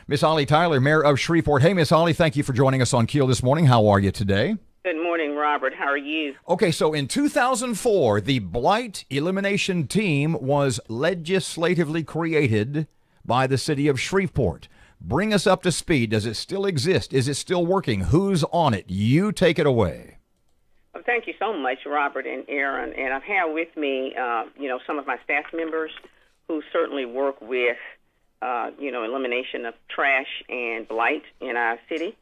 Miss Ollie Tyler, Mayor of Shreveport. Hey, Miss Ollie, thank you for joining us on KEEL this morning. How are you today? Good morning, Robert. How are you? Okay, so in 2004, the Blight elimination team was legislatively created by the city of Shreveport. Bring us up to speed. Does it still exist? Is it still working? Who's on it? You take it away. Well, thank you so much, Robert and Erin. And I've had with me, some of my staff members who certainly work with, elimination of trash and blight in our city.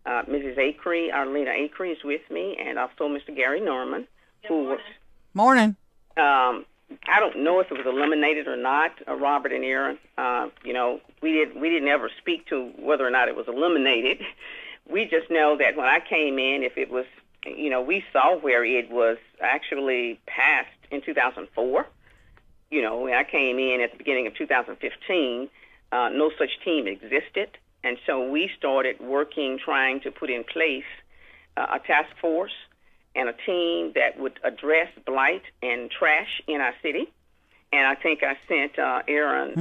Mrs. Acree, Arlena Acree, is with me, and also Mr. Gary Norman, who works. Morning. I don't know if it was eliminated or not, Robert and Erin. We didn't ever speak to whether or not it was eliminated. We just know that when I came in, if it was, we saw where it was actually passed in 2004. When I came in at the beginning of 2015, no such team existed. And so we started working, trying to put in place a task force and a team that would address blight and trash in our city. And I think I sent Erin,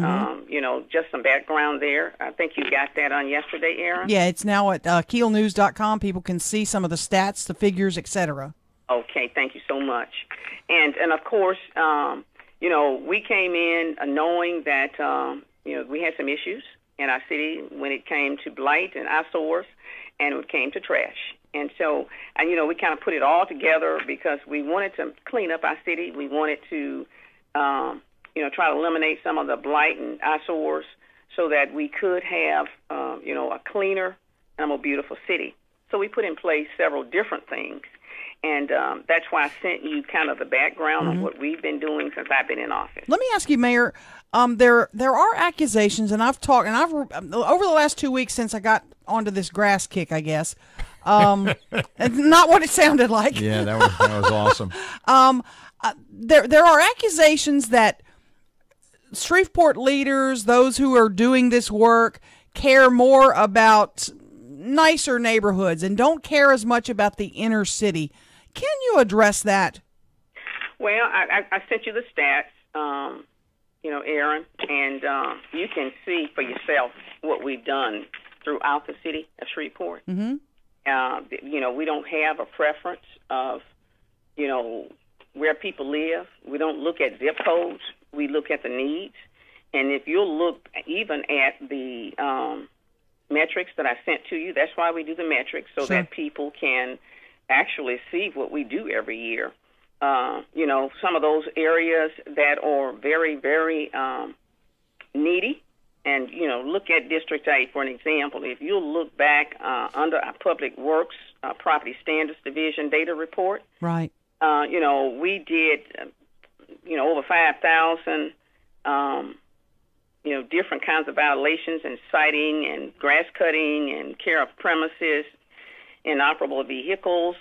just some background there. I think you got that on yesterday, Erin. Yeah, it's now at keelnews.com. People can see some of the stats, the figures, etc. Okay, thank you so much. And of course, we came in knowing that, we had some issues in our city when it came to blight and eyesores, and when it came to trash. And so, we kind of put it all together because we wanted to clean up our city. We wanted to, try to eliminate some of the blight and eyesores so that we could have, a cleaner and a more beautiful city. So we put in place several different things. And that's why I sent you kind of the background of what we've been doing since I've been in office. Let me ask you, Mayor, there are accusations, and I've talked, and I've over the last 2 weeks since I got onto this grass kick, I guess. It's not what it sounded like. Yeah, that was awesome. There are accusations that Shreveport leaders, those who are doing this work, care more about nicer neighborhoods and don't care as much about the inner city. Can you address that? Well, I sent you the stats, Erin, and you can see for yourself what we've done throughout the city of Shreveport. Mm-hmm. We don't have a preference of, where people live. We don't look at zip codes. We look at the needs. And if you'll look even at the metrics that I sent to you, that's why we do the metrics, so Sure. that people can actually see what we do every year. Some of those areas that are very, very needy, and, look at District 8 for an example. If you look back under our Public Works Property Standards Division data report, Right. We did, over 5,000, different kinds of violations and citing and grass cutting and care of premises, inoperable vehicles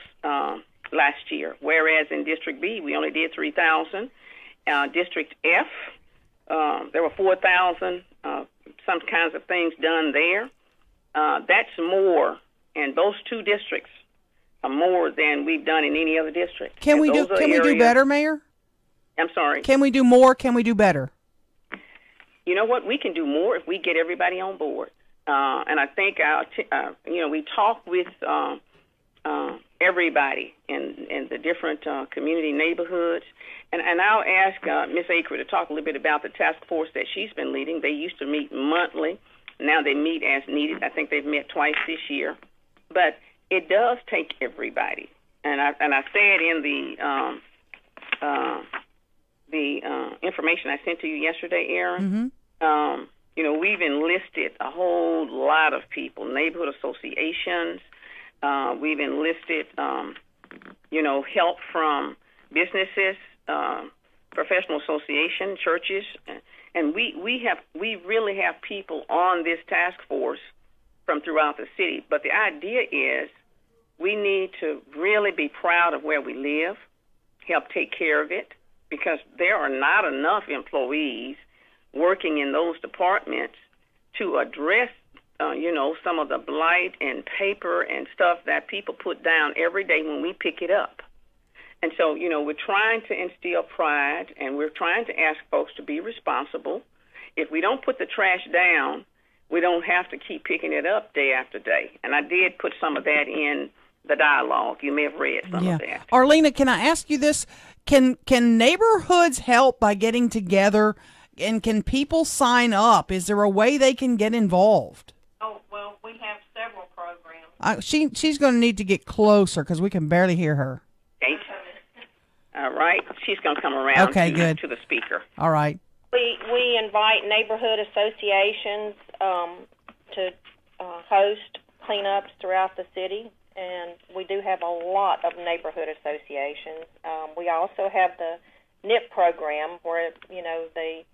last year. Whereas in District B, we only did 3,000. District F, there were 4,000, some kinds of things done there. That's more, and those two districts are more than we've done in any other district. Can we do better, Mayor? I'm sorry? Can we do more? Can we do better? You know what? We can do more if we get everybody on board. And I think we talk with everybody in the different community neighborhoods. And I'll ask Ms. Acree to talk a little bit about the task force that she's been leading. They used to meet monthly. Now they meet as needed. I think they've met twice this year. But it does take everybody. And I said in the information I sent to you yesterday, Erin, we've enlisted a whole lot of people, neighborhood associations. We've enlisted, help from businesses, professional association, churches, and we really have people on this task force from throughout the city. But the idea is we need to really be proud of where we live, help take care of it, because there are not enough employees working in those departments to address, some of the blight and paper and stuff that people put down every day when we pick it up. And so, we're trying to instill pride, and we're trying to ask folks to be responsible. If we don't put the trash down, we don't have to keep picking it up day after day. And I did put some of that in the dialogue. You may have read some of that. Arlena, can I ask you this? Can neighborhoods help by getting together, and can people sign up? Is there a way they can get involved? Oh, well, we have several programs. She's going to need to get closer because we can barely hear her. Okay. All right. She's going to come around to the speaker. All right. We invite neighborhood associations to host cleanups throughout the city, and we do have a lot of neighborhood associations. We also have the NIP program where, you know, they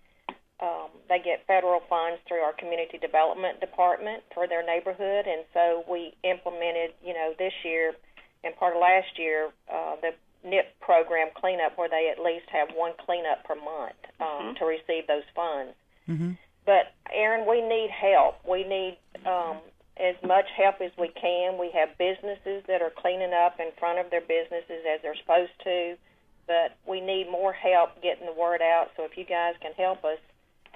get federal funds through our community development department for their neighborhood, and so we implemented, you know, this year and part of last year the NIP program cleanup where they at least have one cleanup per month to receive those funds. Mm-hmm. But, Erin, we need help. We need as much help as we can. We have businesses that are cleaning up in front of their businesses as they're supposed to, but we need more help getting the word out. So if you guys can help us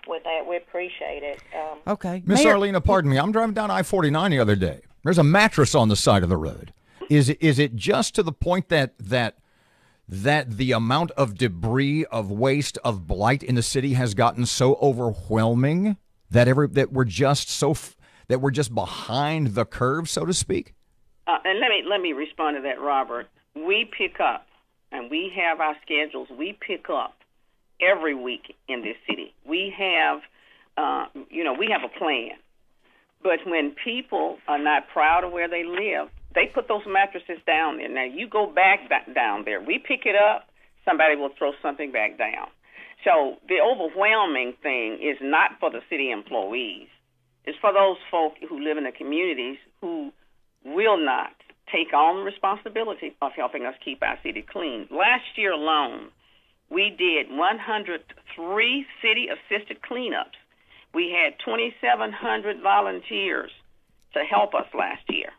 with that, we appreciate it. Okay. Miss Mayor, Arlena, pardon me. I'm driving down I-49 the other day. There's a mattress on the side of the road. Is it just to the point that the amount of debris, of waste, of blight in the city has gotten so overwhelming that we're just behind the curve, so to speak? And let me respond to that, Robert. We pick up, and we have our schedules. We pick up every week in this city. We have, we have a plan. But when people are not proud of where they live, they put those mattresses down there. Now, you go back down there. We pick it up, somebody will throw something back down. So the overwhelming thing is not for the city employees. It's for those folk who live in the communities who will not take on the responsibility of helping us keep our city clean. Last year alone, we did 103 city-assisted cleanups. We had 2,700 volunteers to help us last year.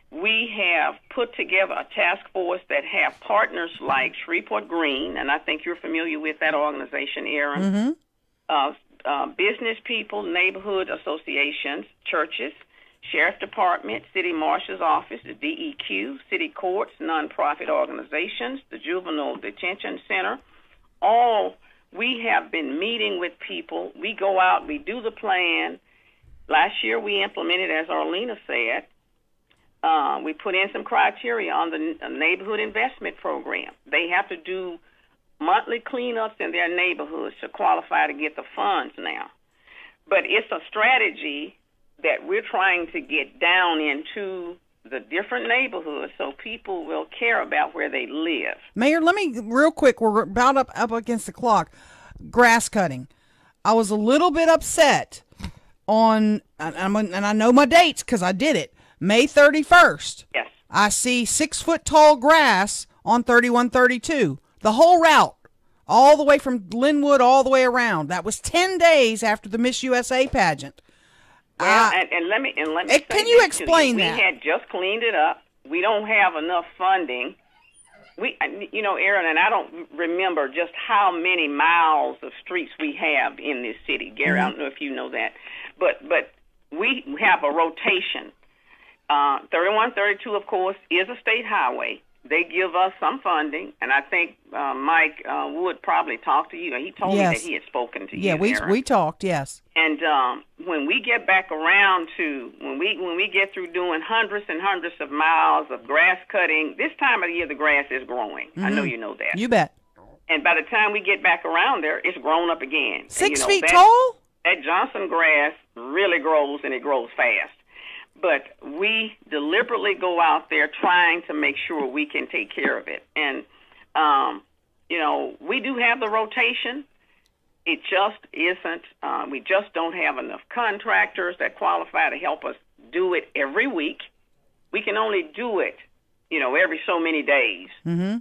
We have put together a task force that have partners like Shreveport Green, and I think you're familiar with that organization, Erin. Mm-hmm. Business people, neighborhood associations, churches, sheriff department, city marshal's office, the DEQ, city courts, nonprofit organizations, the juvenile detention center. All we have been meeting with people. We go out, we do the plan. Last year we implemented, as Arlena said, we put in some criteria on the neighborhood investment program. They have to do monthly cleanups in their neighborhoods to qualify to get the funds now. But it's a strategy that we're trying to get down into the different neighborhoods so people will care about where they live. Mayor, let me, real quick, we're about up against the clock. Grass cutting. I was a little bit upset on, and I know my dates because I did it, May 31st. Yes. I see 6-foot-tall grass on 3132. The whole route, all the way from Linwood all the way around. That was 10 days after the Miss USA pageant. Well, and let me say can you explain that? We had just cleaned it up. We don't have enough funding. Erin, and I don't remember just how many miles of streets we have in this city. Gary, I don't know if you know that, but we have a rotation. 3132, of course, is a state highway. They give us some funding, and I think Mike Wood probably talked to you. He told me that he had spoken to you. Yeah, we talked, yes. And when we get back around to when we get through doing hundreds and hundreds of miles of grass cutting, this time of the year the grass is growing. I know you know that. You bet. And by the time we get back around there, it's grown up again. 6 feet tall? That Johnson grass really grows, and it grows fast. But we deliberately go out there trying to make sure we can take care of it. And, we do have the rotation. It just isn't. We just don't have enough contractors that qualify to help us do it every week. We can only do it, every so many days. Mm-hmm.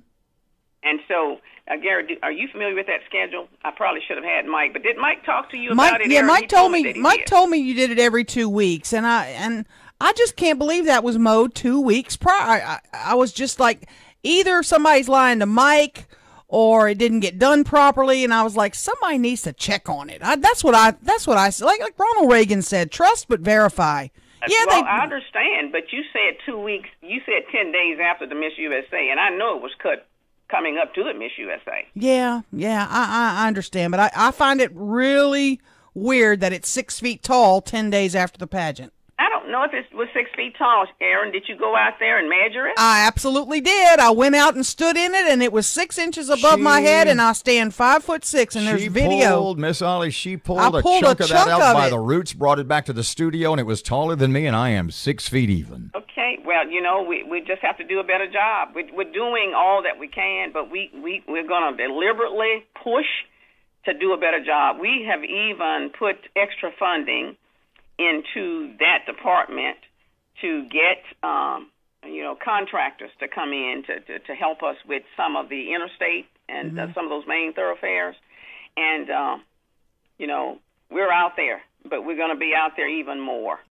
And so, Gary, are you familiar with that schedule? I probably should have had Mike, but did Mike talk to you about it? Yeah, Mike told me. Mike told me you did it every 2 weeks, and I just can't believe that was mowed 2 weeks prior. I was just like, either somebody's lying to Mike, or it didn't get done properly, and I was like, somebody needs to check on it. That's what I said. Like Ronald Reagan said, trust but verify. Yeah, well, I understand, but you said 2 weeks. You said 10 days after the Miss USA, and I know it was cut coming up to the Miss USA. Yeah, I understand, but I find it really weird that it's 6 feet tall 10 days after the pageant. I don't know if it was 6 feet tall. Erin, did you go out there and measure it? I absolutely did. I went out and stood in it, and it was 6 inches above my head, and I stand 5'6", and there's video. Miss Ollie, she pulled I a pulled chunk a of that chunk out of by it. the roots, brought it back to the studio, and it was taller than me, and I am 6 feet even. Okay, well, you know, we just have to do a better job. We're doing all that we can, but we're going to deliberately push to do a better job. We have even put extra funding into that department to get, contractors to come in to help us with some of the interstate and some of those main thoroughfares. And, we're out there, but we're going to be out there even more.